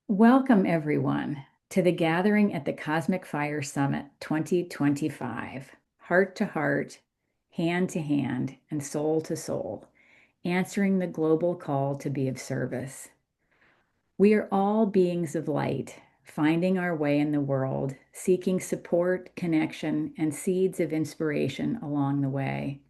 Welcome, everyone, to the gathering at the Cosmic Fire Summit 2025, heart to heart, hand to hand, and soul to soul, answering the global call to be of service. We are all beings of light, finding our way in the world, seeking support, connection, and seeds of inspiration along the way.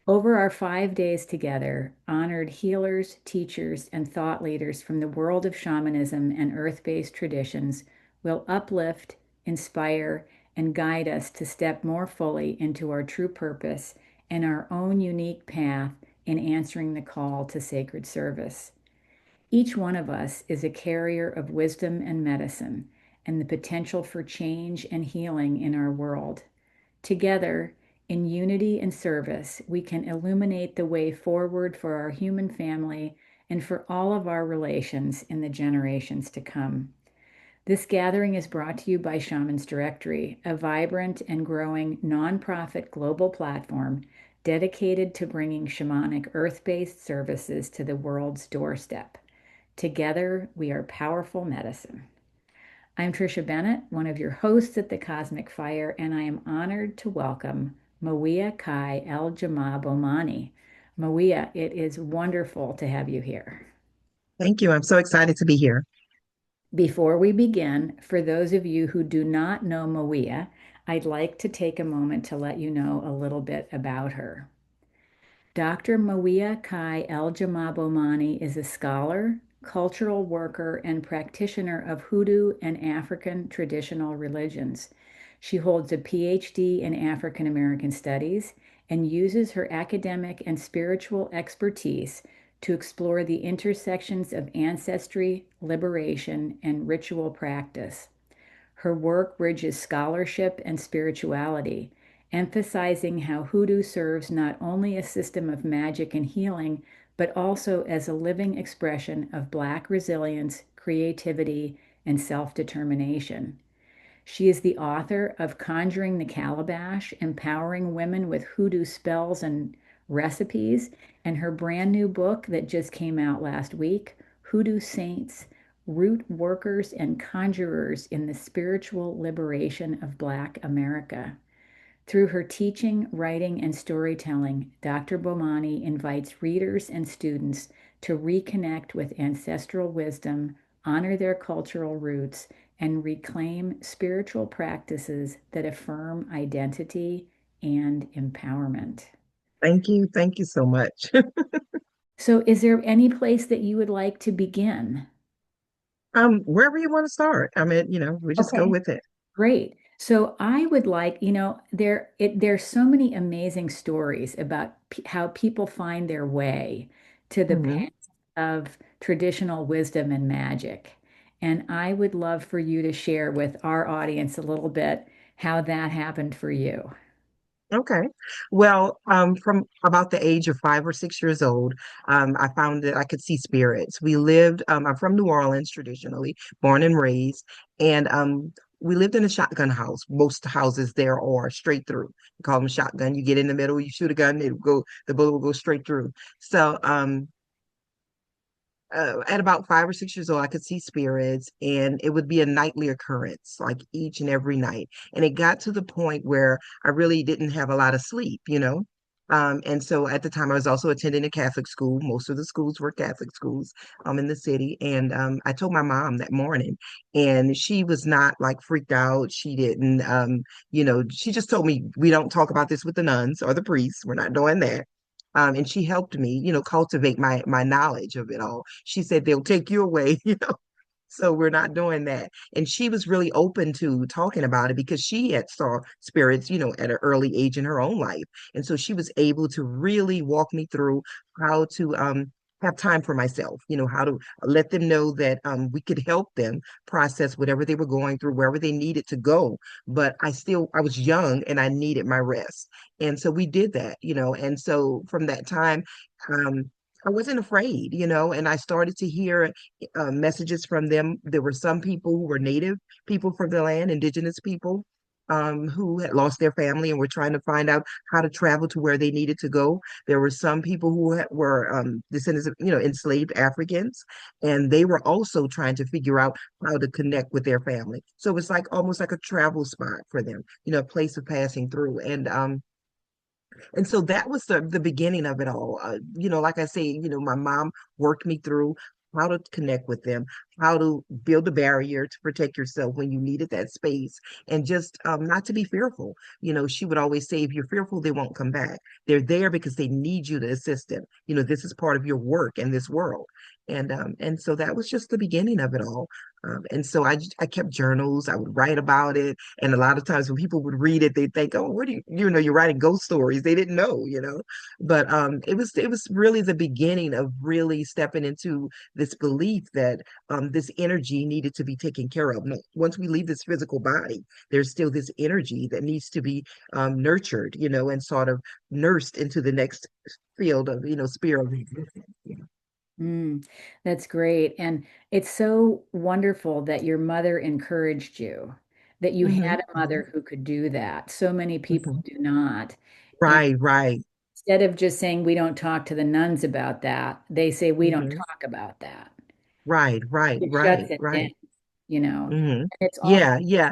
Over our 5 days together, honored healers, teachers, and thought leaders from the world of shamanism and earth based traditions will uplift, inspire, and guide us to step more fully into our true purpose and our own unique path in answering the call to sacred service. Each one of us is a carrier of wisdom and medicine and the potential for change and healing in our world. Together, in unity and service, we can illuminate the way forward for our human family and for all of our relations in the generations to come. This gathering is brought to you by Shaman's Directory, a vibrant and growing nonprofit global platform dedicated to bringing shamanic earth based services to the world's doorstep. Together, we are powerful medicine. I'm Tricia Bennett, one of your hosts at the Cosmic Fire, and I am honored to welcome Mawiyah Kai El Jamah Bomani. Mawiyah, it is wonderful to have you here. Thank you. I'm so excited to be here. Before we begin, for those of you who do not know Mawiyah, I'd like to take a moment to let you know a little bit about her. Dr. Mawiyah Kai El Jamah Bomani is a scholar, cultural worker, and practitioner of Hoodoo and African traditional religions. She holds a PhD in African American Studies and uses her academic and spiritual expertise to explore the intersections of ancestry, liberation, and ritual practice. Her work bridges scholarship and spirituality, emphasizing how Hoodoo serves not only a system of magic and healing, but also as a living expression of Black resilience, creativity, and self determination. She is the author of Conjuring the Calabash, Empowering Women with Hoodoo Spells and Recipes, and her brand new book that just came out last week, Hoodoo Saints, Root Workers and Conjurers in the Spiritual Liberation of Black America. Through her teaching, writing, and storytelling, Dr. Bomani invites readers and students to reconnect with ancestral wisdom, honor their cultural roots, and reclaim spiritual practices that affirm identity and empowerment. Thank you. Thank you so much. So, is there any place that you would like to begin? Wherever you want to start. We just go Okay. with it. Great. So I would like, there's so many amazing stories about how people find their way to the hmm path of traditional wisdom and magic. And I would love for you to share with our audience a little bit how that happened for you. Okay. Well, from about the age of 5 or 6 years old, I found that I could see spirits. I'm from New Orleans traditionally, born and raised, and we lived in a shotgun house. Most houses there are straight through. We call them shotgun. You get in the middle, you shoot a gun, the bullet will go straight through. So at about 5 or 6 years old, I could see spirits, and it would be a nightly occurrence, like each and every night. And it got to the point where I really didn't have a lot of sleep. And so at the time, I was also attending a Catholic school. Most of the schools were Catholic schools in the city. And I told my mom that morning, and she was not like freaked out. She didn't, she just told me, we don't talk about this with the nuns or the priests. We're not doing that. And she helped me, cultivate my knowledge of it all. She said they'll take you away, so we're not doing that. And she was really open to talking about it because she had saw spirits, at an early age in her own life. And so she was able to really walk me through how to have time for myself, how to let them know that we could help them process whatever they were going through, wherever they needed to go. But I was young and I needed my rest. And so we did that, and so from that time, um, I wasn't afraid, and I started to hear messages from them. There were some people who were native people from the land, indigenous people. who had lost their family and were trying to find out how to travel to where they needed to go. There were some people who were descendants of, enslaved Africans, and they were also trying to figure out how to connect with their family. So it's like almost like a travel spot for them, a place of passing through. And so that was the beginning of it all. Like I say, my mom worked me through how to connect with them, how to build a barrier to protect yourself when you needed that space, and just not to be fearful. She would always say, if you're fearful, they won't come back. They're there because they need you to assist them. This is part of your work in this world. And so that was just the beginning of it all. And so I kept journals. I would write about it. And a lot of times when people would read it, they'd think, "Oh, what do you're writing ghost stories." They didn't know. But it was really the beginning of really stepping into this belief that this energy needed to be taken care of. Now, once we leave this physical body, there's still this energy that needs to be nurtured, and sort of nursed into the next field of, sphere of existence. Mm, that's great. And it's so wonderful that your mother encouraged you, that you Hmm. had a mother who could do that. So many people Hmm. do not. And Right, right. instead of just saying, we don't talk to the nuns about that, they say, we don't Hmm. talk about that. Right, right, It shuts right, it down, right. you know. Hmm. And it's also, Yeah, yeah,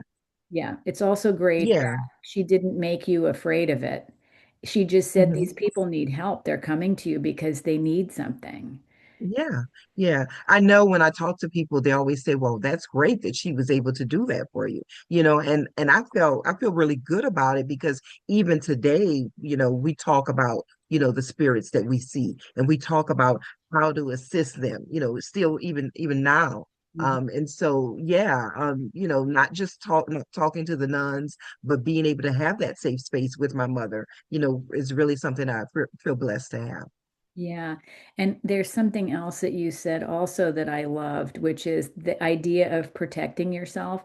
yeah, it's also great that yeah. she didn't make you afraid of it. She just said, Hmm. these people need help. They're coming to you because they need something. Yeah, yeah. I know when I talk to people, they always say, "Well, that's great that she was able to do that for you." And I feel really good about it because even today, we talk about, the spirits that we see and we talk about how to assist them, still even now. Mhm. And so yeah, not just not talking to the nuns, but being able to have that safe space with my mother, is really something I feel blessed to have. Yeah. And there's something else that you said also that I loved, which is the idea of protecting yourself.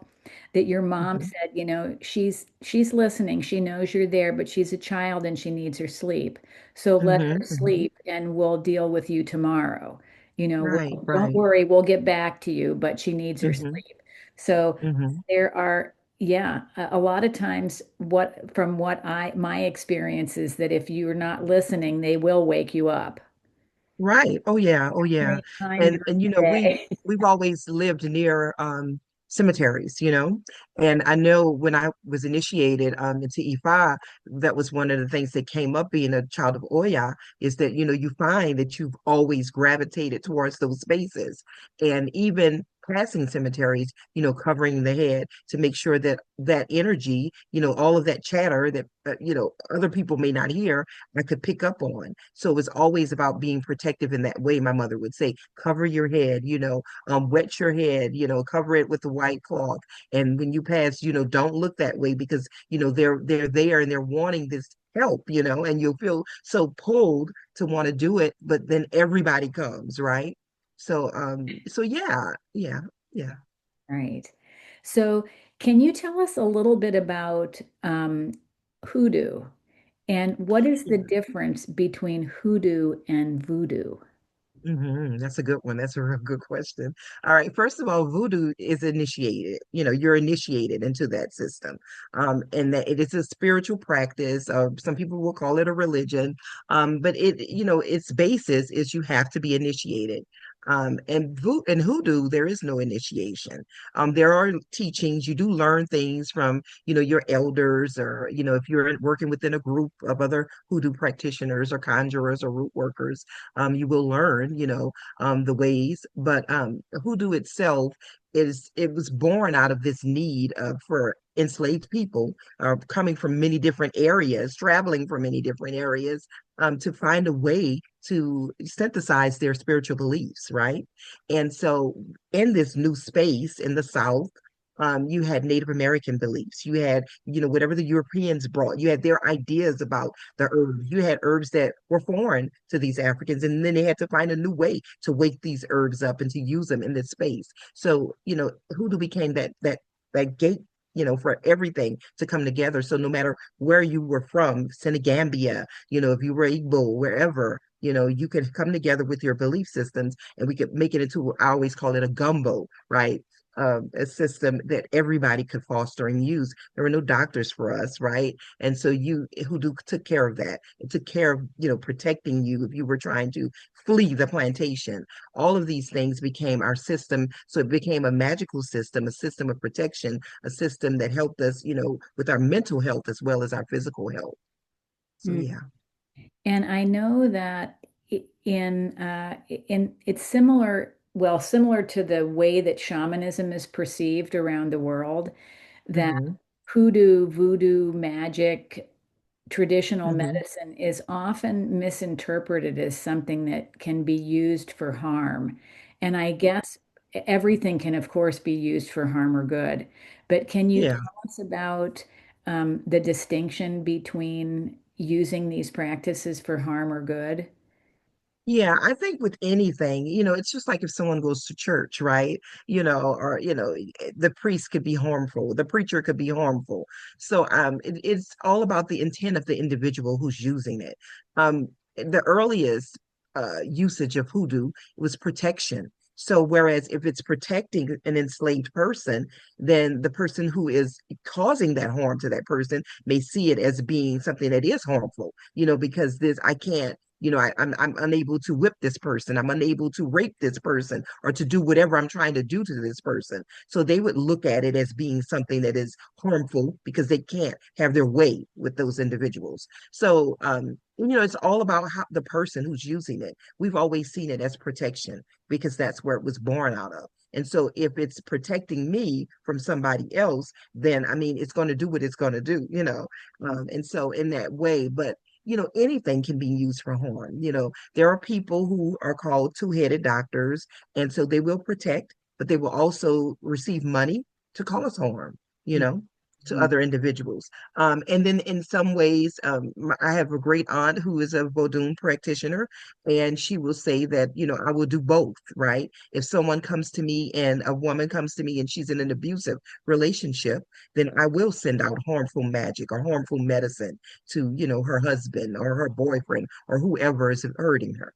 That your mom Hmm. said, she's listening. She knows you're there, but she's a child and she needs her sleep. So let her Hmm. Hmm. sleep and we'll deal with you tomorrow. Right, Don't right. worry, we'll get back to you, but she needs her Hmm. sleep. So Hmm. there are, yeah, a lot of times from what my experience is that if you're not listening, they will wake you up Right. Oh yeah. Oh yeah. any time And during the day. we've always lived near cemeteries, And I know when I was initiated into Ifa, that was one of the things that came up being a child of Oya, is that you find that you've always gravitated towards those spaces. And even passing cemeteries, covering the head to make sure that that energy, all of that chatter that other people may not hear, I could pick up on. So it was always about being protective in that way. My mother would say, cover your head, wet your head, cover it with the white cloth. And when you pass, don't look that way because, they're there and they're wanting this help, and you'll feel so pulled to want to do it, but then everybody comes, right? So yeah, yeah, yeah. Right. So, can you tell us a little bit about hoodoo and what is the difference between hoodoo and voodoo? That's a good one. That's a real good question. All right. First of all, voodoo is initiated. You're initiated into that system. And that it is a spiritual practice. Some people will call it a religion. But its basis is you have to be initiated. And hoodoo, there is no initiation. There are teachings. You do learn things from, your elders, or, if you're working within a group of other hoodoo practitioners or conjurers or root workers, you will learn, the ways. But hoodoo itself it was born out of this need for enslaved people coming from many different areas, traveling from many different areas, to find a way to synthesize their spiritual beliefs, right? And so in this new space in the South, you had Native American beliefs. You had, whatever the Europeans brought. You had their ideas about the herbs. You had herbs that were foreign to these Africans, and then they had to find a new way to wake these herbs up and to use them in this space. So, Hoodoo became that gate, for everything to come together. So no matter where you were from, Senegambia, if you were Igbo, wherever, you could come together with your belief systems and we could make it into, I always call it a gumbo, right? a system that everybody could foster and use. There were no doctors for us, right? And so you who took care of that. It took care of, protecting you if you were trying to flee the plantation. All of these things became our system. So it became a magical system, a system of protection, a system that helped us, with our mental health as well as our physical health. So Mm. yeah. And I know that in it's similar, well, similar to the way that shamanism is perceived around the world, that Hmm. hoodoo, voodoo, magic, traditional Hmm. medicine is often misinterpreted as something that can be used for harm. And I guess everything can, of course, be used for harm or good. But can you Yeah. tell us about the distinction between using these practices for harm or good? Yeah, I think with anything, it's just like if someone goes to church, right? Or, the priest could be harmful, the preacher could be harmful. So it's all about the intent of the individual who's using it. The earliest usage of hoodoo was protection. So whereas if it's protecting an enslaved person, then the person who is causing that harm to that person may see it as being something that is harmful, because this I can't I'm unable to whip this person. I'm unable to rape this person or to do whatever I'm trying to do to this person. So they would look at it as being something that is harmful because they can't have their way with those individuals. So, it's all about how the person who's using it. We've always seen it as protection because that's where it was born out of. And so if it's protecting me from somebody else, then I mean, it's going to do what it's going to do. And so in that way, but anything can be used for harm. There are people who are called two-headed doctors, and so they will protect, but they will also receive money to cause harm, you know, to Mhm. other individuals. And then in some ways, I have a great aunt who is a Vodun practitioner, and she will say that, I will do both, right? If someone comes to me and a woman comes to me and she's in an abusive relationship, then I will send out harmful magic or harmful medicine to her husband or her boyfriend or whoever is hurting her.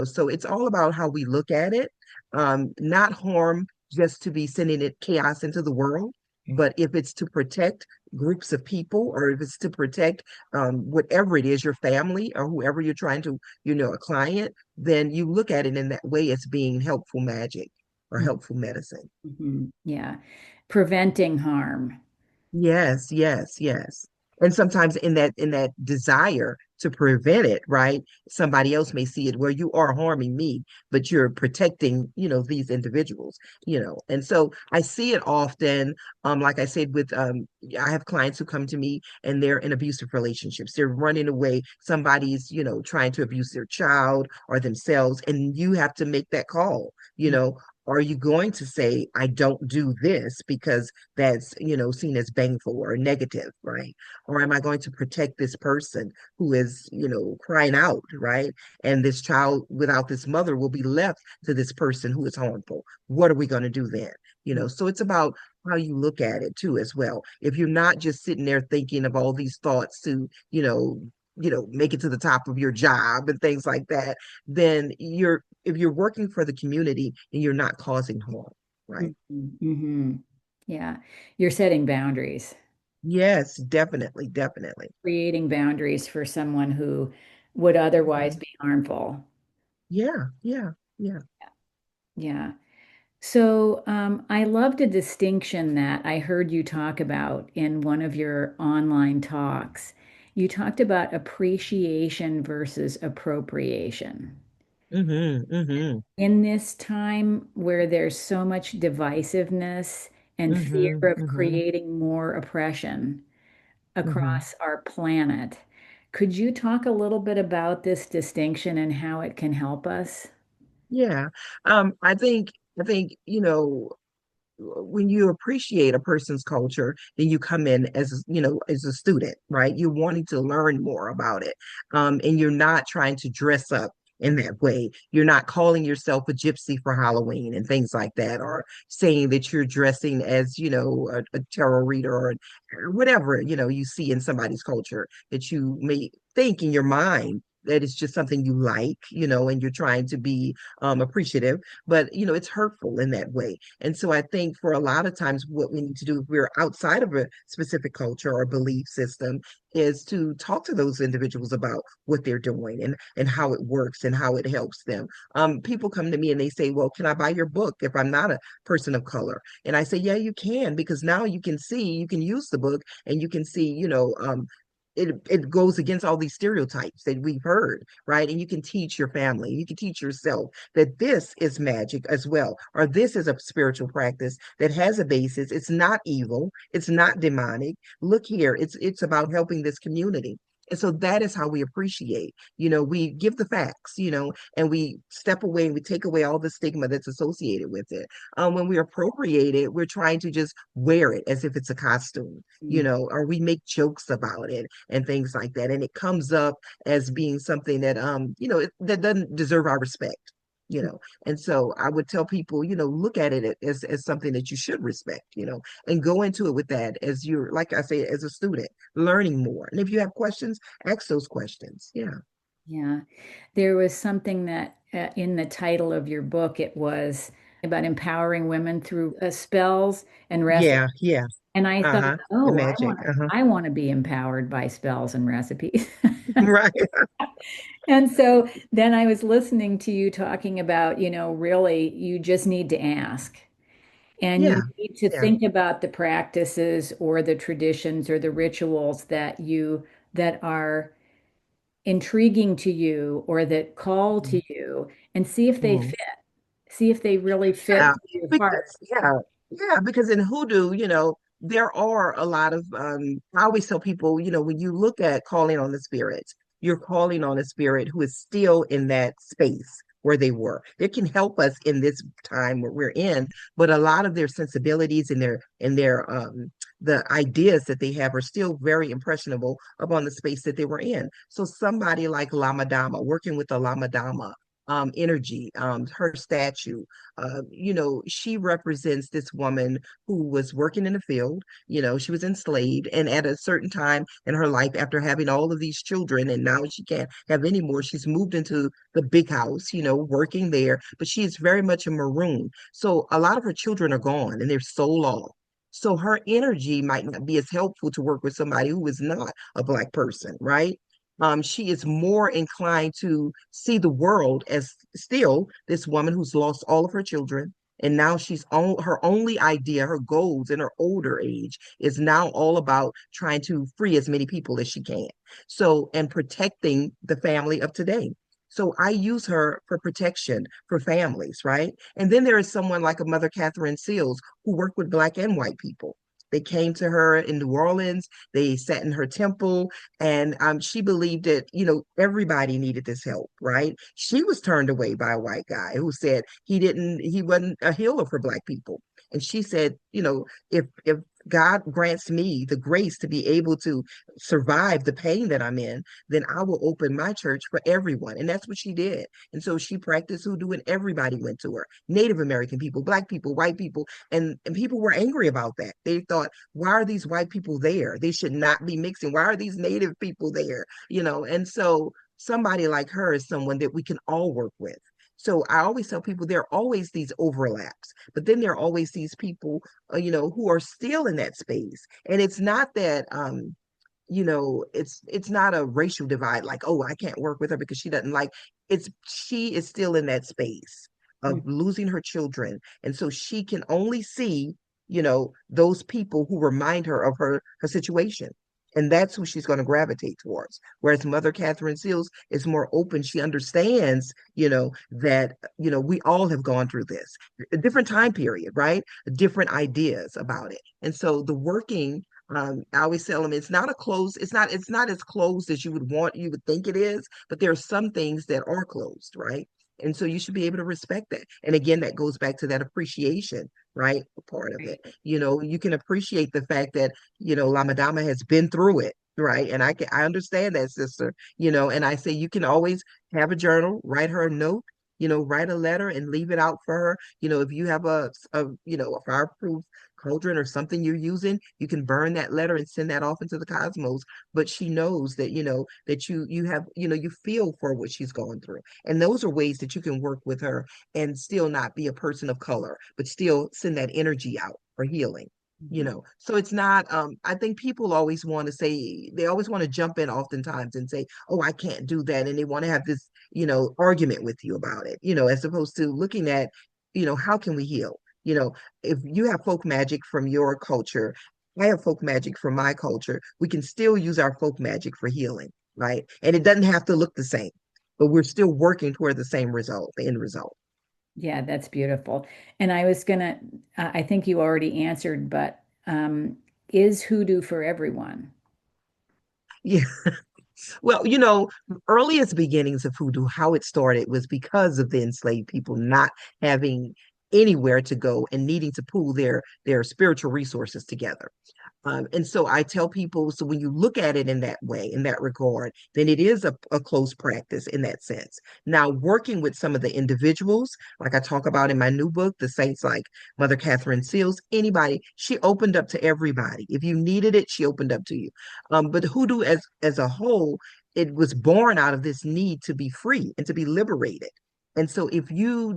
So it's all about how we look at it. Not harm just to be sending it chaos into the world, but if it's to protect groups of people or if it's to protect whatever it is, your family or whoever you're trying to, a client, then you look at it in that way as being helpful magic or helpful medicine. Mhm. Yeah. Preventing harm. Yes, yes, yes. And sometimes in that desire to prevent it, right? Somebody else may see it where you are harming me, but you're protecting, these individuals, And so I see it often, like I said, with I have clients who come to me and they're in abusive relationships. They're running away. Somebody's, trying to abuse their child or themselves, and you have to make that call, Are you going to say, I don't do this because that's seen as baneful or negative, right? Or am I going to protect this person who is crying out, right? And this child without this mother will be left to this person who is harmful. What are we going to do then? So it's about how you look at it too as well. If you're not just sitting there thinking of all these thoughts to make it to the top of your job and things like that, then if you're working for the community and you're not causing harm, right? Hmm. Yeah. You're setting boundaries, Yes, definitely, definitely. creating boundaries for someone who would otherwise Mhm. be harmful. Yeah, yeah, yeah. Yeah. So I loved a distinction that I heard you talk about in one of your online talks. You talked about appreciation versus appropriation. Mm-hmm, mm-hmm, In this time where there's so much divisiveness and fear mm-hmm, of mm-hmm, creating more oppression mm-hmm. across our planet, could you talk a little bit about this distinction and how it can help us? Yeah. I think, when you appreciate a person's culture, then you come in as a student, right? You're wanting to learn more about it. And you're not trying to dress up in that way. You're not calling yourself a gypsy for Halloween and things like that, or saying that you're dressing as, a tarot reader or whatever, you see in somebody's culture that you may think in your mind that it's just something you like, and you're trying to be appreciative, but it's hurtful in that way. And so I think for a lot of times what we need to do if we're outside of a specific culture or belief system is to talk to those individuals about what they're doing and how it works and how it helps them. People come to me and they say, well, can I buy your book if I'm not a person of color? And I say, yeah, you can, because now you can use the book and you can see, it goes against all these stereotypes that we've heard, right? And you can teach your family, you can teach yourself that this is magic as well, or this is a spiritual practice that has a basis. It's not evil, it's not demonic. Look here, it's about helping this community. And so that is how we appreciate. We give the facts, and we step away and we take away all the stigma that's associated with it. When we appropriate it, we're trying to just wear it as if it's a costume, Mm. or we make jokes about it and things like that. And it comes up as being something that, that doesn't deserve our respect. And so I would tell people, look at it as something that you should respect, and go into it with that as you're, like I say, as a student, learning more. And if you have questions, ask those questions. Yeah. Yeah. There was something that in the title of your book, it was about empowering women through spells and recipes. Yeah. Yeah. And I thought, Uh-huh. The oh, magic. Uh-huh. I want to be empowered by spells and recipes. Right. And so then I was listening to you talking about, really, you just need to ask. And you Yeah. need to Yeah. think about the practices or the traditions or the rituals that are intriguing to you or that call to you and see if they Mhm. fit. See if they really fit Yeah, to your heart. because because in hoodoo, there are a lot of I always tell people, when you look at calling on the spirits, you're calling on a spirit who is still in that space where they were. They can help us in this time where we're in, but a lot of their sensibilities and their the ideas that they have are still very impressionable upon the space that they were in. So somebody like Lama Dama, working with the Lama Dama energy, her statue, she represents this woman who was working in the field. She was enslaved, and at a certain time in her life, after having all of these children, and now she can't have any more, she's moved into the big house, working there, but she is very much a maroon. So a lot of her children are gone and they're so lost. So her energy might not be as helpful to work with somebody who is not a Black person, right? She is more inclined to see the world as still this woman who's lost all of her children. And now her only idea, her goals in her older age is now all about trying to free as many people as she can. So, and protecting the family of today. So I use her for protection for families, right? And then there is someone like a Mother Catherine Seals who worked with Black and white people. They came to her in New Orleans. They sat in her temple, and she believed that, everybody needed this help, right? She was turned away by a white guy who said he wasn't a healer for Black people. And she said, if God grants me the grace to be able to survive the pain that I'm in, then I will open my church for everyone. And that's what she did. And so she practiced hoodoo, and everybody went to her. Native American people, Black people, white people, and people were angry about that. They thought, why are these white people there? They should not be mixing. Why are these native people there? And so somebody like her is someone that we can all work with. So I always tell people there are always these overlaps, but then there are always these people, who are still in that space. And it's not that, it's not a racial divide, like, oh, I can't work with her because she doesn't like. It's she is still in that space of losing her children, and so she can only see, those people who remind her of her situation. And that's who she's going to gravitate towards. Whereas Mother Catherine Seals is more open. She understands, that, we all have gone through this, a different time period, right? Different ideas about it. And so the working, I always tell them it's not as closed as you would think it is, but there are some things that are closed, right? And so you should be able to respect that. And again, that goes back to that appreciation, right? Part of it. Right. You can appreciate the fact that, Lamadama has been through it, right? And I understand that, sister, and I say you can always have a journal, write her a note, write a letter and leave it out for her. If you have a fireproof cauldron or something you're using, you can burn that letter and send that off into the cosmos. But she knows that, that you have, you feel for what she's going through. And those are ways that you can work with her and still not be a person of color, but still send that energy out for healing. So it's not, I think people always want to say, they always want to jump in oftentimes and say, oh, I can't do that. And they want to have this, argument with you about it, as opposed to looking at, how can we heal? If you have folk magic from your culture, I have folk magic from my culture, we can still use our folk magic for healing, right? And it doesn't have to look the same, but we're still working toward the same result, the end result. Yeah, that's beautiful. And I was gonna, I think you already answered, but is hoodoo for everyone? Yeah. Well, earliest beginnings of hoodoo, how it started was because of the enslaved people not having anywhere to go and needing to pool their spiritual resources together. And so I tell people, so when you look at it in that way, in that regard, then it is a close practice in that sense. Now, working with some of the individuals, like I talk about in my new book, the saints like Mother Catherine Seals, anybody, she opened up to everybody. If you needed it, she opened up to you. But hoodoo as a whole, it was born out of this need to be free and to be liberated. And so if you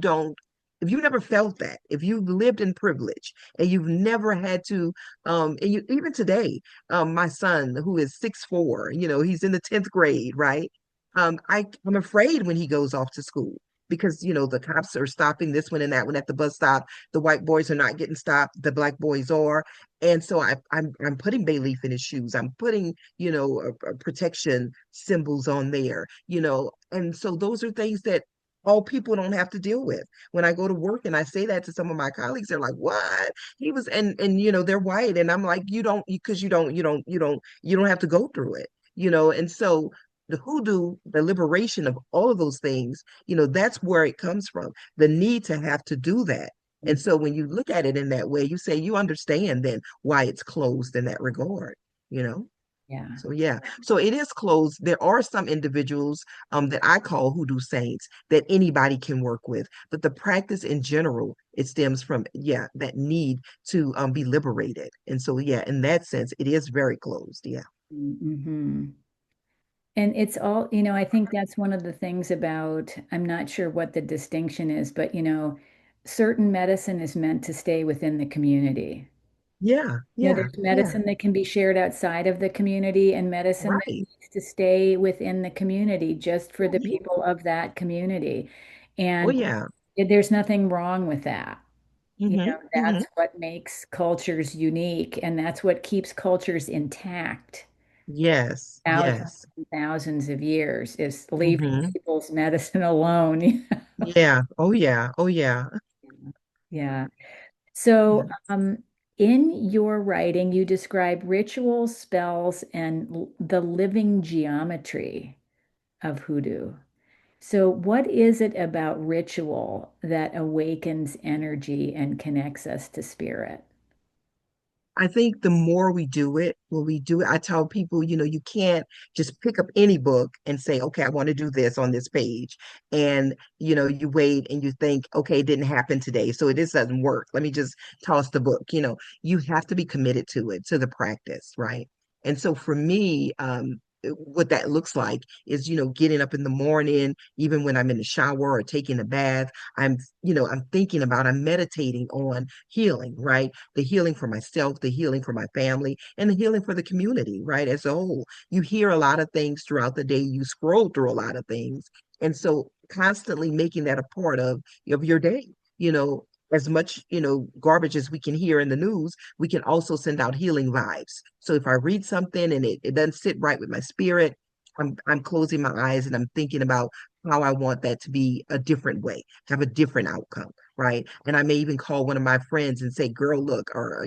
never felt that, if you've lived in privilege and you've never had to and you even today, my son who is 6'4", he's in the 10th grade, right? I'm afraid when he goes off to school because the cops are stopping this one and that one at the bus stop. The white boys are not getting stopped, the black boys are. And so I'm putting bay leaf in his shoes. I'm putting, protection symbols on there, and so those are things that all people don't have to deal with. When I go to work and I say that to some of my colleagues, they're like, "What?" He was, and they're white, and I'm like, you don't, because you don't have to go through it, and so the hoodoo, the liberation of all of those things, that's where it comes from, the need to have to do that. And so when you look at it in that way, you say you understand then why it's closed in that regard, you know Yeah. so yeah, so it is closed. There are some individuals that I call hoodoo saints that anybody can work with, but the practice in general, it stems from, yeah, that need to be liberated. And so yeah, in that sense, it is very closed. Yeah. Hmm. And it's all, I think that's one of the things about, I'm not sure what the distinction is, but certain medicine is meant to stay within the community. Yeah, yeah, There's yeah. medicine that can be shared outside of the community and medicine that Right. needs to stay within the community just for Oh the yeah. people of that community. Oh And yeah. there's nothing wrong with that. Hmm. That's what makes cultures unique, and that's what keeps cultures intact Yes, thousands yes. and thousands of years is leaving Hmm. people's medicine alone. Yeah. Oh yeah. Oh yeah. Yeah. So, Yeah. in your writing, you describe rituals, spells, and the living geometry of hoodoo. So, what is it about ritual that awakens energy and connects us to spirit? I think the more we do it, when we do it, I tell people, you can't just pick up any book and say, okay, I want to do this on this page. And, you wait and you think, okay, it didn't happen today. So this doesn't work. Let me just toss the book. You have to be committed to it, to the practice, right? And so for me, what that looks like is, getting up in the morning, even when I'm in the shower or taking a bath, I'm thinking about, I'm meditating on healing, right? The healing for myself, the healing for my family, and the healing for the community, right? As a whole, you hear a lot of things throughout the day, you scroll through a lot of things. And so constantly making that a part of your day, as much, garbage as we can hear in the news, we can also send out healing vibes. So if I read something and it doesn't sit right with my spirit, I'm closing my eyes and I'm thinking about how I want that to be a different way, have a different outcome, right? And I may even call one of my friends and say, "Girl, look," or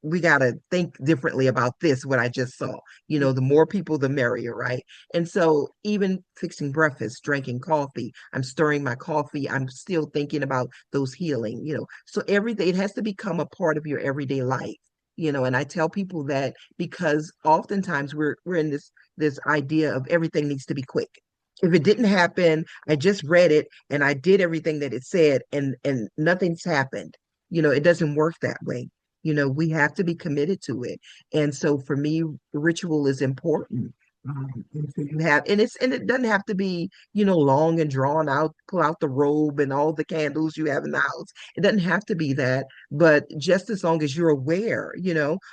we gotta think differently about this, what I just saw. The more people, the merrier, right? And so even fixing breakfast, drinking coffee, I'm stirring my coffee, I'm still thinking about those healing, So everything, it has to become a part of your everyday life. And I tell people that because oftentimes we're in this idea of everything needs to be quick. If it didn't happen, I just read it and I did everything that it said and nothing's happened. It doesn't work that way. We have to be committed to it. And so for me, ritual is important. And so you have, and it doesn't have to be, long and drawn out, pull out the robe and all the candles you have in the house. It doesn't have to be that, but just as long as you're aware,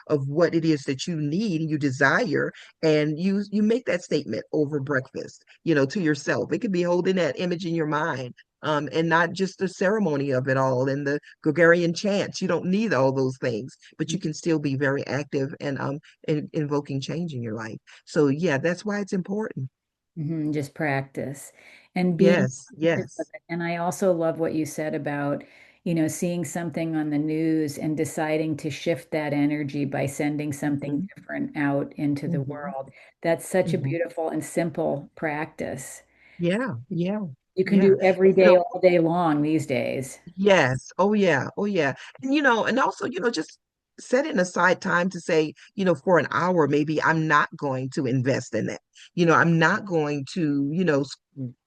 of what it is that you need and you desire, and you make that statement over breakfast, to yourself. It could be holding that image in your mind. And not just the ceremony of it all and the Gregorian chants. You don't need all those things, but you can still be very active and invoking change in your life. So yeah, that's why it's important. Just practice and being Yes, conscious of yes. it. And I also love what you said about, seeing something on the news and deciding to shift that energy by sending something Hmm. different out into the Hmm. world. That's such a Hmm. beautiful and simple practice. Yeah, yeah, You can yeah. do every day, all day long these days. Yes. Oh yeah. Oh yeah. And and also, just setting aside time to say, for an hour, maybe I'm not going to invest in that. I'm not going to,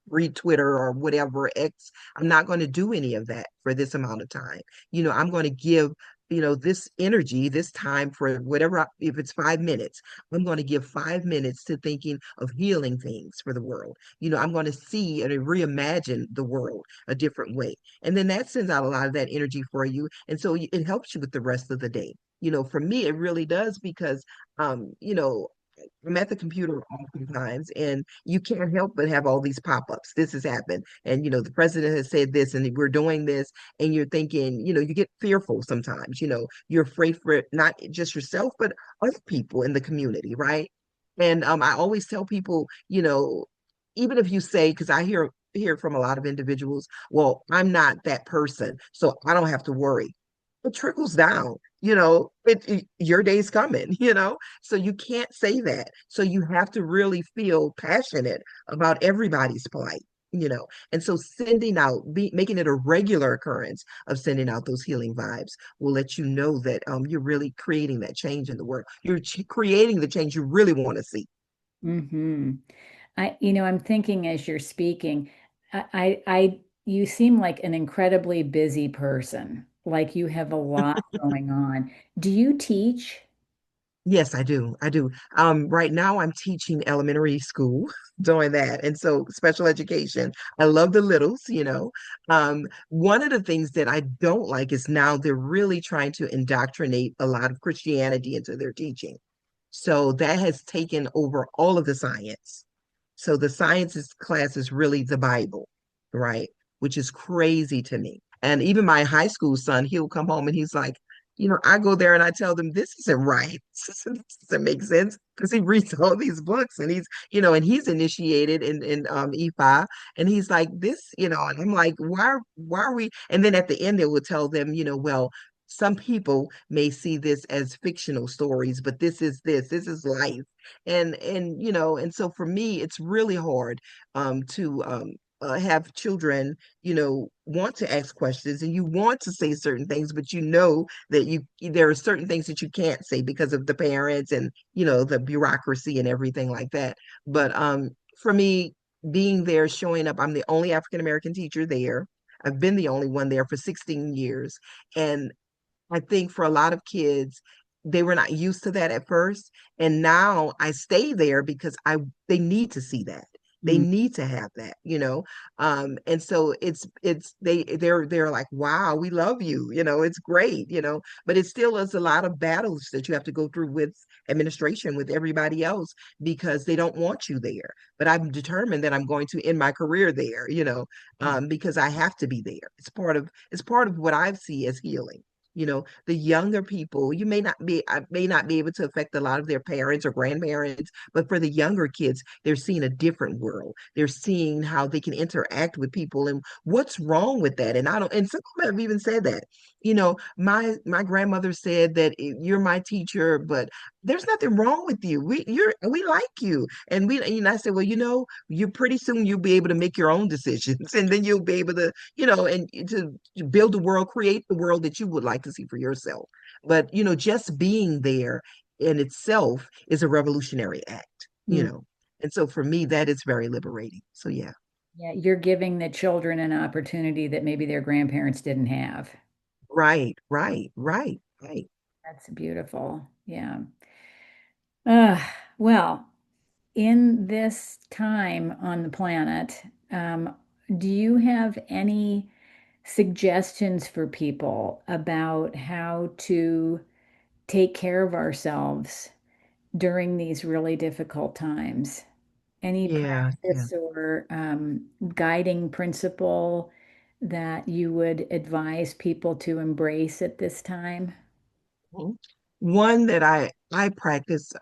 read Twitter or whatever X. I'm not going to do any of that for this amount of time. I'm going to give, this energy, this time for whatever, if it's 5 minutes, I'm going to give 5 minutes to thinking of healing things for the world. I'm going to see and reimagine the world a different way. And then that sends out a lot of that energy for you. And so it helps you with the rest of the day. For me, it really does because, I'm at the computer oftentimes and you can't help but have all these pop-ups. This has happened. And, the president has said this and we're doing this. And you're thinking, you get fearful sometimes, you're afraid for not just yourself, but other people in the community, right? And I always tell people, even if you say, because I hear from a lot of individuals, well, I'm not that person, so I don't have to worry. It trickles down, your day's coming, so you can't say that. So you have to really feel passionate about everybody's plight, and so sending out, making it a regular occurrence of sending out those healing vibes will let you know that you're really creating that change in the world. You're creating the change you really want to see. hmm I'm thinking as you're speaking, you seem like an incredibly busy person. Like you have a lot going on. Do you teach? Yes, I do. I do. Right now I'm teaching elementary school, doing that. And so special education. I love the littles, One of the things that I don't like is now they're really trying to indoctrinate a lot of Christianity into their teaching. So that has taken over all of the science. So the sciences class is really the Bible, right? Which is crazy to me. And even my high school son, he'll come home and he's like, I go there and I tell them this isn't right. This doesn't make sense because he reads all these books and and he's initiated in EFI and he's like this, and I'm like, why are we? And then at the end, they will tell them, well, some people may see this as fictional stories, but this is life. And so for me, it's really hard to have children, want to ask questions and you want to say certain things, but that there are certain things that you can't say because of the parents and the bureaucracy and everything like that. But for me, being there, showing up, I'm the only African American teacher there. I've been the only one there for 16 years. And I think for a lot of kids, they were not used to that at first. And now I stay there because they need to see that. They Mm, need to have that, and so they're like, wow, we love you, it's great, but it still is a lot of battles that you have to go through with administration, with everybody else, because they don't want you there. But I'm determined that I'm going to end my career there, because I have to be there. It's part of what I see as healing. The younger people, I may not be able to affect a lot of their parents or grandparents, but for the younger kids, they're seeing a different world. They're seeing how they can interact with people and what's wrong with that. And I don't, and some of them have even said that. My grandmother said that you're my teacher, but there's nothing wrong with you. We like you. And I said, well, you pretty soon you'll be able to make your own decisions and then you'll be able to, and to build the world, create the world that you would like to see for yourself. But, just being there in itself is a revolutionary act, mm, And so for me, that is very liberating. So yeah. Yeah, you're giving the children an opportunity that maybe their grandparents didn't have. Right, right, right, right. That's beautiful. Yeah. Uh, well, in this time on the planet, um, do you have any suggestions for people about how to take care of ourselves during these really difficult times? Any Yeah, yeah. practice or guiding principle that you would advise people to embrace at this time? Mhm. One that I practice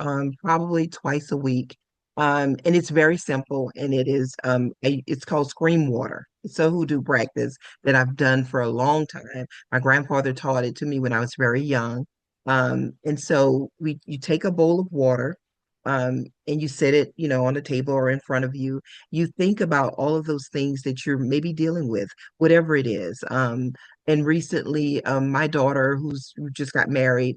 probably twice a week. And it's very simple and it's called scream water. It's a hoodoo practice that I've done for a long time. My grandfather taught it to me when I was very young. And so we you take a bowl of water and you set it, on a table or in front of you. You think about all of those things that you're maybe dealing with, whatever it is. And recently, my daughter, who just got married,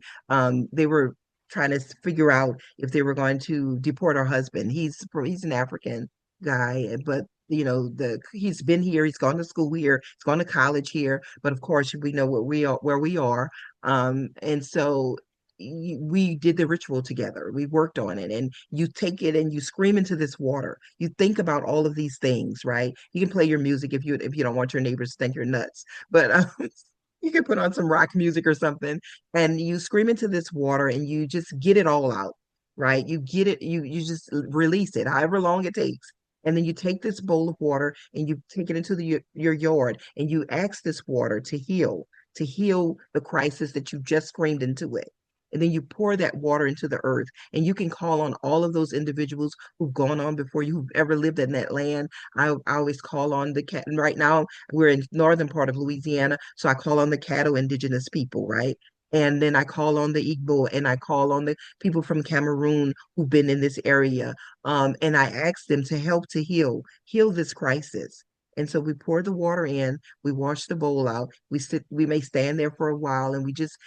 they were trying to figure out if they were going to deport her husband. He's an African guy, but he's been here, he's gone to school here, he's gone to college here, but of course we know where we are. And so we did the ritual together. We worked on it, and you take it and you scream into this water. You think about all of these things, right? You can play your music if you don't want your neighbors to think you're nuts, but you can put on some rock music or something, and you scream into this water, and you just get it all out, right? You get it, you just release it, however long it takes. And then you take this bowl of water and you take it into your yard and you ask this water to heal the crisis that you just screamed into it. And then you pour that water into the earth, and you can call on all of those individuals who've gone on before you, who've ever lived in that land. I always call on the cat. And right now, we're in northern part of Louisiana, so I call on the Caddo indigenous people, right? And then I call on the Igbo and I call on the people from Cameroon who've been in this area. And I ask them to help to heal this crisis. And so we pour the water in, we wash the bowl out, we may stand there for a while and we just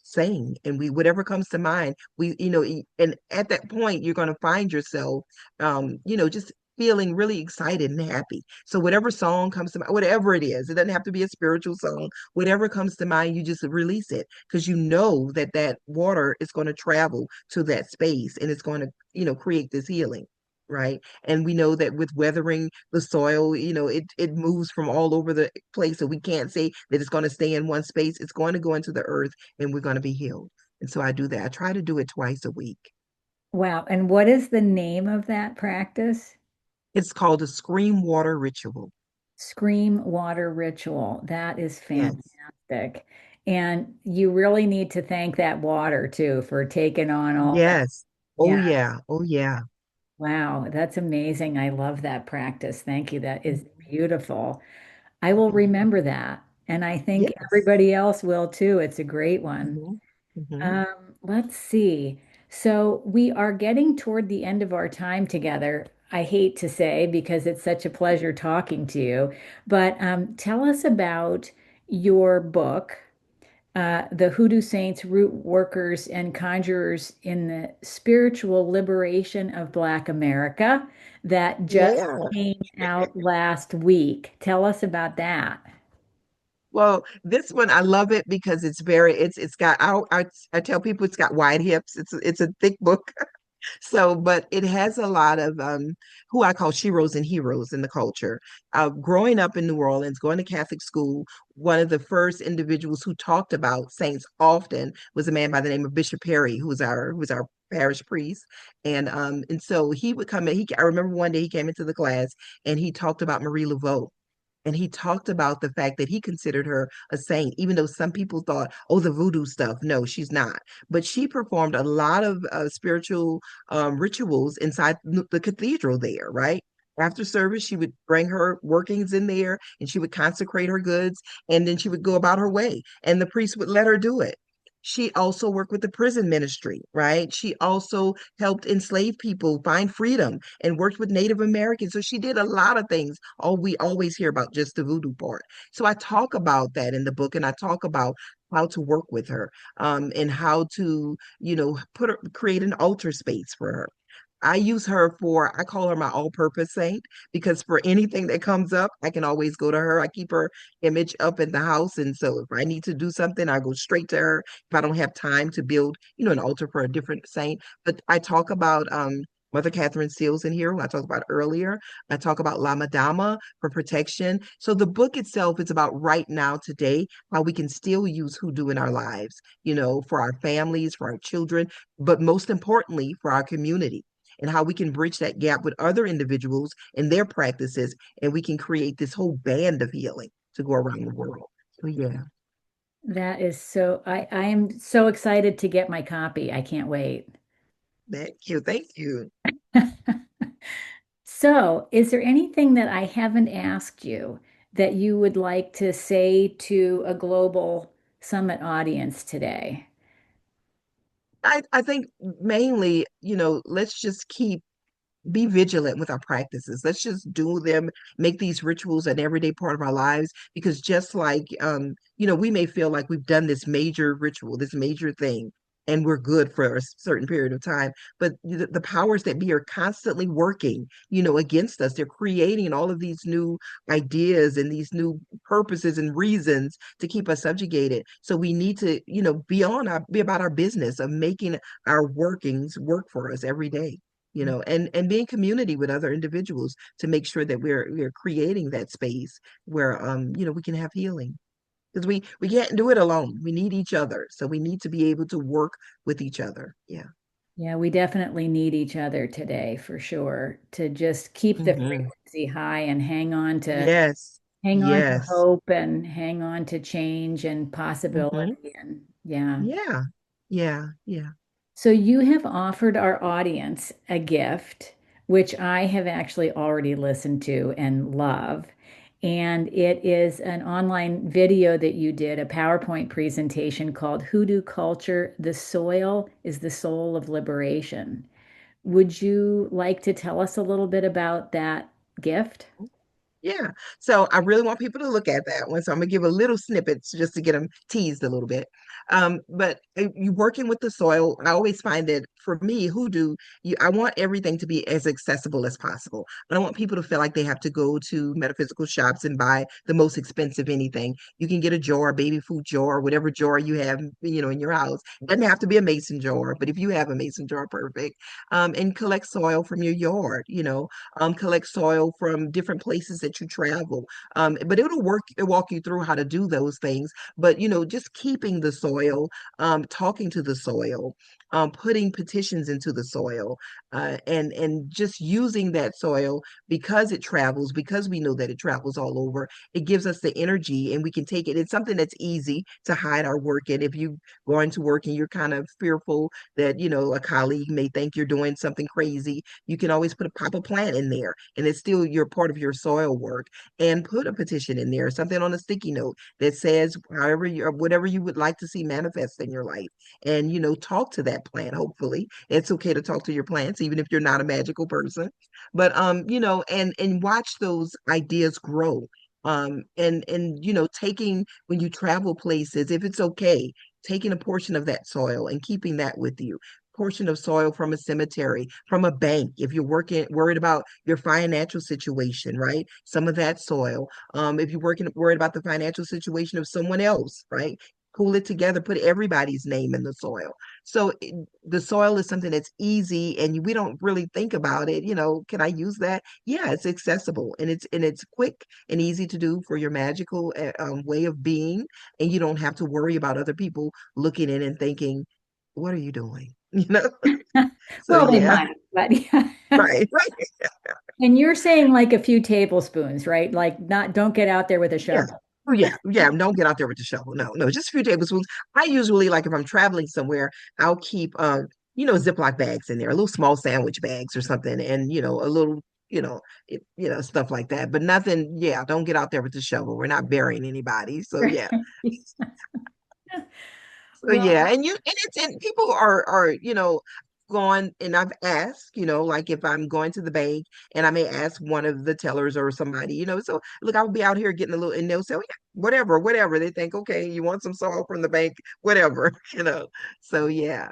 sing and we whatever comes to mind, and at that point you're gonna find yourself just feeling really excited and happy. So whatever song comes to mind, whatever it is, it doesn't have to be a spiritual song. Whatever comes to mind, you just release it because you know that that water is going to travel to that space and it's going to, create this healing. Right. And we know that with weathering the soil, it moves from all over the place. So we can't say that it's going to stay in one space. It's going to go into the earth and we're going to be healed. And so I do that. I try to do it twice a week. Wow. And what is the name of that practice? It's called a scream water ritual. Scream water ritual. That is Yes. fantastic. And you really need to thank that water too for taking on all that. Yes. Oh Yeah. yeah. Oh yeah. Wow. That's amazing. I love that practice. Thank you. That is Mhm. beautiful. I will remember that. And I think Yes. everybody else will too. It's a great one. Hmm. Hmm. Let's see. So we are getting toward the end of our time together. I hate to say because it's such a pleasure talking to you, but tell us about your book, The Hoodoo Saints, Root Workers, and Conjurers in the Spiritual Liberation of Black America, that just Yeah. came out last week. Tell us about that. Well, this one I love it because it's got I tell people it's got wide hips. It's a thick book. So, but it has a lot of who I call sheroes and heroes in the culture. Growing up in New Orleans, going to Catholic school, one of the first individuals who talked about saints often was a man by the name of Bishop Perry, who was our parish priest. And so he would come in. I remember one day he came into the class and he talked about Marie Laveau. And he talked about the fact that he considered her a saint, even though some people thought, oh, the voodoo stuff. No, she's not. But she performed a lot of spiritual rituals inside the cathedral there, right? After service, she would bring her workings in there and she would consecrate her goods and then she would go about her way. And the priest would let her do it. She also worked with the prison ministry, right? She also helped enslaved people find freedom and worked with Native Americans. So she did a lot of things. All we always hear about just the voodoo part. So I talk about that in the book, and I talk about how to work with her, and how to, create an altar space for her. I use her for, I call her my all-purpose saint because for anything that comes up, I can always go to her. I keep her image up in the house. And so if I need to do something, I go straight to her. If I don't have time to build, an altar for a different saint. But I talk about Mother Catherine Seals in here, who I talked about earlier. I talk about Lama Dama for protection. So the book itself is about right now, today, how we can still use hoodoo in our lives, for our families, for our children, but most importantly, for our community, and how we can bridge that gap with other individuals and their practices, and we can create this whole band of healing to go around the world. So yeah, That is so, I am so excited to get my copy. I can't wait. thank you, thank you. So, is there anything that I haven't asked you that you would like to say to a global summit audience today? I think mainly, let's just keep be vigilant with our practices. Let's just do them, make these rituals an everyday part of our lives. Because just like, we may feel like we've done this major ritual, this major thing, and we're good for a certain period of time. But the powers that be are constantly working, against us. They're creating all of these new ideas and these new purposes and reasons to keep us subjugated. So we need to, be about our business of making our workings work for us every day, and be in community with other individuals to make sure that we're creating that space where we can have healing, because we can't do it alone. We need each other, so we need to be able to work with each other. Yeah. Yeah, we definitely need each other today for sure to just keep the Hmm. frequency high and Yes. hang on to Yes. hope and hang on to change and Hmm. possibility and yeah. Yeah. Yeah. Yeah. So you have offered our audience a gift, which I have actually already listened to and love. And it is an online video that you did, a PowerPoint presentation called Hoodoo Culture, The Soil is the Soul of Liberation. Would you like to tell us a little bit about that gift? Yeah. So I really want people to look at that one. So I'm gonna give a little snippets just to get them teased a little bit. But you working with the soil, I always find that for me, hoodoo, I want everything to be as accessible as possible. I don't want people to feel like they have to go to metaphysical shops and buy the most expensive anything. You can get a jar, a baby food jar, whatever jar you have, in your house. It doesn't have to be a mason jar, but if you have a mason jar, perfect. And collect soil from your yard, collect soil from different places that you travel. But it'll walk you through how to do those things. But just keeping the soil, talking to the soil, putting petitions into the soil, and just using that soil because it travels, because we know that it travels all over. It gives us the energy, and we can take it. It's something that's easy to hide our work in. If you going to work and you're kind of fearful that a colleague may think you're doing something crazy, you can always pop a plant in there, and it's still your part of your soil work. And put a petition in there, something on a sticky note that says however you or whatever you would like to see manifest in your life. And talk to that plant. Hopefully it's okay to talk to your plants even if you're not a magical person. But and watch those ideas grow. And taking, when you travel places, if it's okay, taking a portion of that soil and keeping that with you, portion of soil from a cemetery, from a bank, if you're worried about your financial situation, right? Some of that soil. If you're worried about the financial situation of someone else, right? Pull it together, put everybody's name in the soil. So the soil is something that's easy, and we don't really think about it. Can I use that? Yeah, it's accessible, and it's quick and easy to do for your magical way of being, and you don't have to worry about other people looking in and thinking, "What are you doing?" So Well, they yeah, might, but yeah. right, right. And you're saying like a few tablespoons, right? Like not, don't get out there with a Yeah. shovel. Oh yeah, yeah. Don't get out there with the shovel. No, no, just a few tablespoons. I usually, like, if I'm traveling somewhere, I'll keep Ziploc bags in there, little small sandwich bags or something, and a little, stuff like that. But nothing, yeah, don't get out there with the shovel. We're not burying anybody. So Right. yeah. So yeah, Well, and people are going, and I've asked, like if I'm going to the bank, and I may ask one of the tellers or somebody, so look, I'll be out here getting a little, and they'll say, oh, yeah, whatever, whatever. They think, okay, you want some salt from the bank, whatever, So yeah.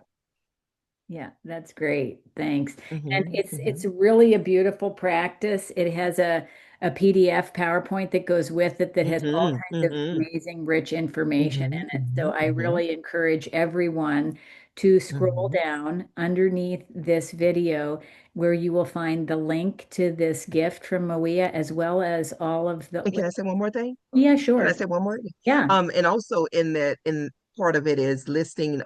Yeah, that's great. Thanks. And Hmm it's hmm really a beautiful practice. It has a PDF PowerPoint that goes with it that has all hmm kinds of hmm amazing, rich information hmm in it. So hmm I hmm really encourage everyone to scroll hmm down underneath this video where you will find the link to this gift from Mawiyah as well as all of And the, can I say one more thing? yeah, Can I sure. say one more? Yeah. And also in that, in part of it is listing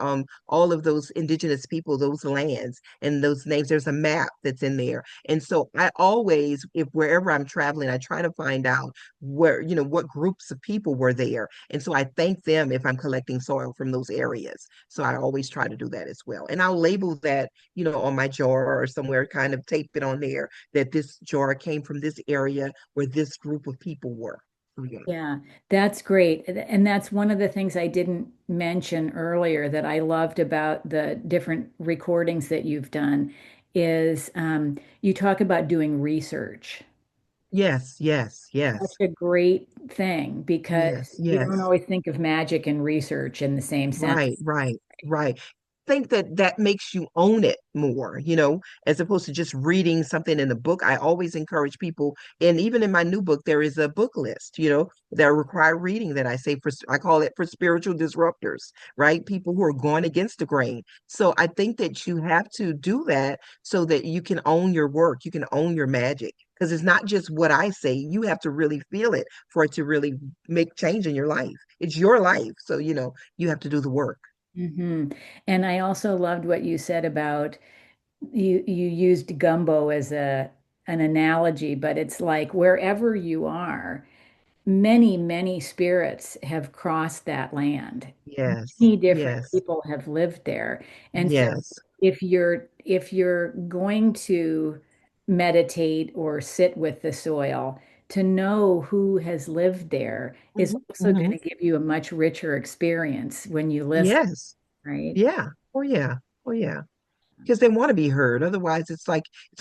all of those indigenous people, those lands and those names. There's a map that's in there. And so I always, if wherever I'm traveling, I try to find out where, what groups of people were there. And so I thank them if I'm collecting soil from those areas. So I always try to do that as well. And I'll label that, on my jar or somewhere, kind of tape it on there that this jar came from this area where this group of people were. So, yeah. Yeah, that's great. And that's one of the things I didn't mention earlier that I loved about the different recordings that you've done is you talk about doing research. Yes, yes, Such yes, a great thing because yes, you don't yes. always think of magic and research in the same Right, sense. right, right. Think that that makes you own it more, as opposed to just reading something in a book. I always encourage people, and even in my new book, there is a book list, that require reading that I call it for spiritual disruptors, right? People who are going against the grain. So I think that you have to do that so that you can own your work, you can own your magic. Because it's not just what I say, you have to really feel it for it to really make change in your life. It's your life. So, you have to do the work. Hmm. And I also loved what you said about you used gumbo as a an analogy, but it's like wherever you are, many spirits have crossed that land. Yes, Many different yes, people have lived there. And so yes. if you're going to meditate or sit with the soil, to know who has lived there is Hmm also going hmm to give you a much richer experience when you listen, Yes. right? Yeah. Oh, yeah. Oh, yeah. Because they want to be heard. Otherwise, it's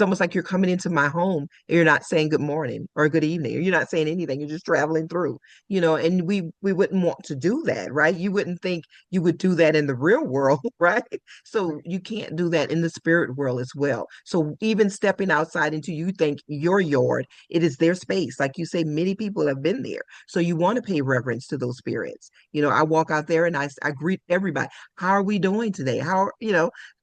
almost like you're coming into my home and you're not saying good morning or good evening, or you're not saying anything. You're just traveling through, and we wouldn't want to do that, right? You wouldn't think you would do that in the real world, right? So you can't do that in the spirit world as well. So even stepping outside into you think your yard, it is their space. Like you say, many people have been there. So you want to pay reverence to those spirits. I walk out there and I greet everybody. How are we doing today?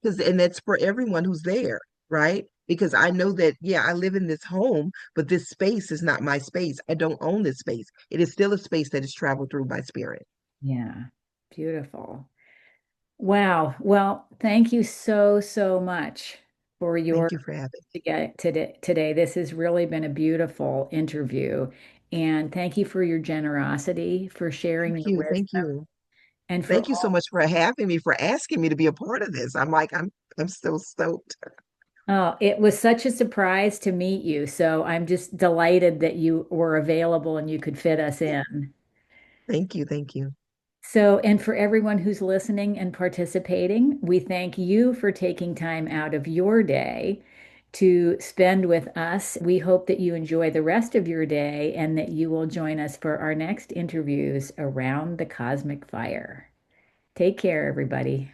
Because and that's for everyone who's there, right? Because I know that, yeah, I live in this home, but this space is not my space. I don't own this space. It is still a space that is traveled through by spirit. Yeah. Beautiful. Wow. Well, thank you so much for your Thank you for having to get today. This has really been a beautiful interview. And thank you for your generosity, for me. sharing Thank your you. Thank wisdom, you. and for Thank you so all. much for having me, for asking me to be a part of this. I'm so stoked. Oh, it was such a surprise to meet you. So I'm just delighted that you were available and you could fit us in. Thank you. Thank you. So, and for everyone who's listening and participating, we thank you for taking time out of your day to spend with us. We hope that you enjoy the rest of your day and that you will join us for our next interviews around the cosmic fire. Take care, everybody.